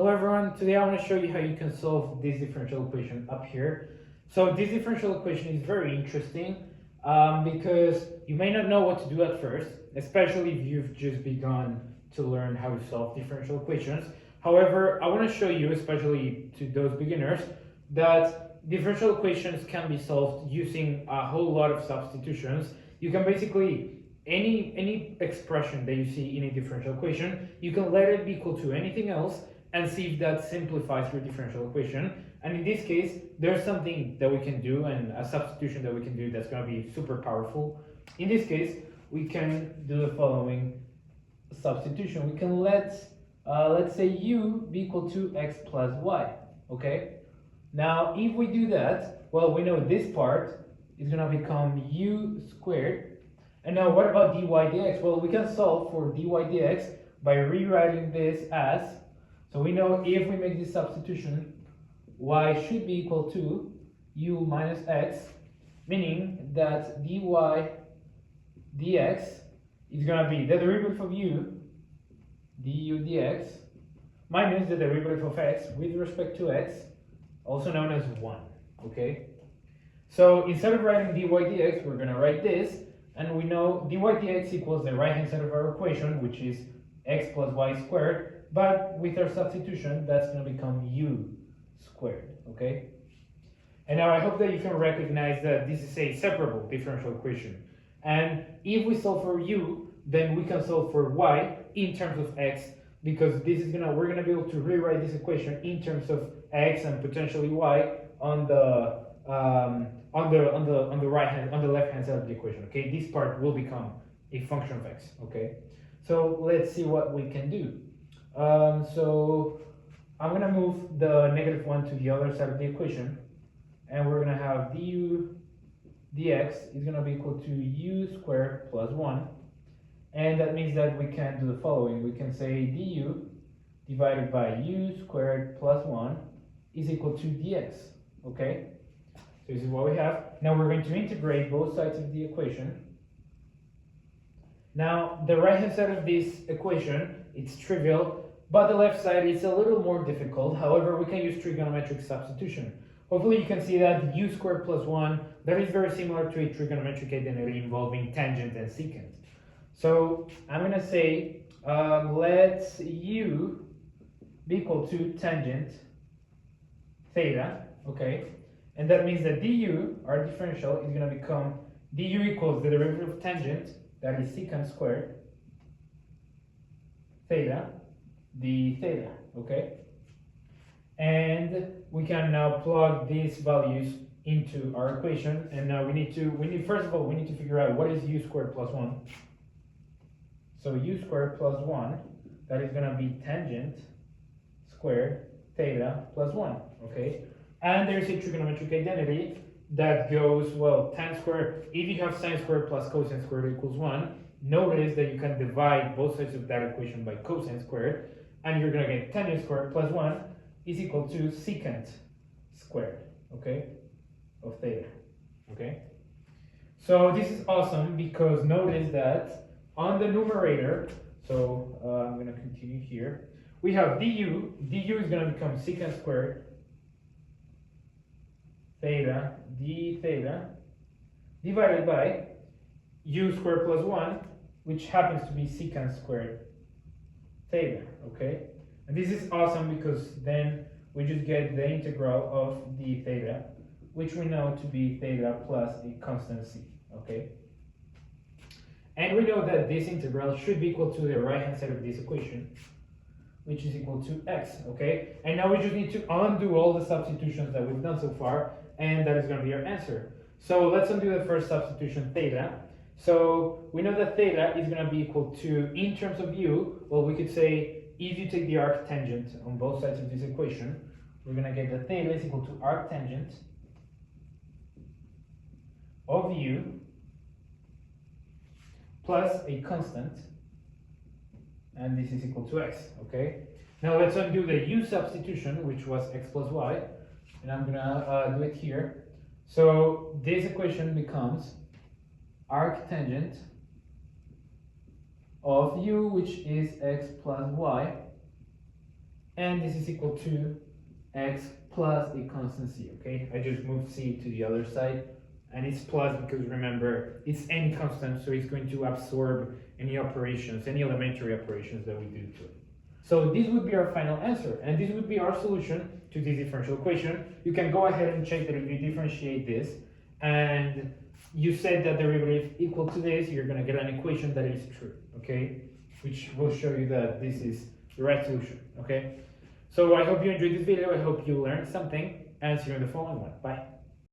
Hello everyone, today I want to show you how you can solve this differential equation up here. So this differential equation is very interesting because you may not know what to do at first, especially if you've just begun to learn how to solve differential equations. However, I want to show you, especially to those beginners, that differential equations can be solved using a whole lot of substitutions. You can basically any expression that you see in a differential equation, you can let it be equal to anything else and see if that simplifies your differential equation. And in this case, there's something that we can do and a substitution that we can do that's going to be super powerful. In this case, we can do the following substitution. We can let's say u be equal to x plus y, okay? Now, if we do that, well, we know this part is going to become u squared. And now what about dy dx? Well, we can solve for dy dx by rewriting this as, so we know if we make this substitution, y should be equal to u minus x, meaning that dy dx is going to be the derivative of u, du dx, minus the derivative of x with respect to x, also known as 1, okay? So instead of writing dy dx, we're going to write this, and we know dy dx equals the right-hand side of our equation, which is x plus y squared, but with our substitution, that's going to become u squared, okay? And now I hope that you can recognize that this is a separable differential equation. And if we solve for u, then we can solve for y in terms of x, because we're gonna be able to rewrite this equation in terms of x and potentially y on the left hand side of the equation. Okay, this part will become a function of x. Okay, so let's see what we can do. So I'm gonna move the -1 to the other side of the equation, and we're gonna have du dx is gonna be equal to u squared plus 1. And that means that we can do the following. We can say du divided by u squared plus 1 is equal to dx, okay? So this is what we have. Now we're going to integrate both sides of the equation. Now the right-hand side of this equation, it's trivial, but the left side is a little more difficult. However, we can use trigonometric substitution. Hopefully you can see that u squared plus 1, that is very similar to a trigonometric identity involving tangent and secant. So I'm going to say let's u be equal to tangent theta, okay? And that means that du, our differential, is going to become du equals the derivative of tangent, that is secant squared, theta, d theta, okay? And we can now plug these values into our equation. And now first of all, we need to figure out what is u squared plus 1. So u squared plus 1, that is going to be tangent squared theta plus 1, okay? And there's a trigonometric identity that goes, well, tan squared, if you have sine squared plus cosine squared equals 1, notice that you can divide both sides of that equation by cosine squared, and you're going to get tangent squared plus 1 is equal to secant squared, okay, of theta, okay? So this is awesome because notice that on the numerator, so I'm going to continue here, we have du is going to become secant squared theta d theta divided by u squared plus 1, which happens to be secant squared theta, okay? And this is awesome because then we just get the integral of d theta, which we know to be theta plus a constant c, okay? And we know that this integral should be equal to the right-hand side of this equation, which is equal to x, okay? And now we just need to undo all the substitutions that we've done so far, and that is going to be our answer. So let's undo the first substitution, theta. So we know that theta is going to be equal to, in terms of u, well, we could say, if you take the arctangent on both sides of this equation, we're going to get that theta is equal to arctangent of u plus a constant, and this is equal to x, okay? Now let's undo the u substitution, which was x plus y, and I'm gonna do it here. So this equation becomes arctangent of u, which is x plus y, and this is equal to x plus a constant c, okay? I just moved c to the other side, and it's plus because remember, it's any constant, so it's going to absorb any operations, any elementary operations that we do to it. So this would be our final answer, and this would be our solution to this differential equation. You can go ahead and check that if you differentiate this, and you set that derivative equal to this, you're gonna get an equation that is true, okay? Which will show you that this is the right solution, okay? So I hope you enjoyed this video, I hope you learned something, and see you in the following one. Bye.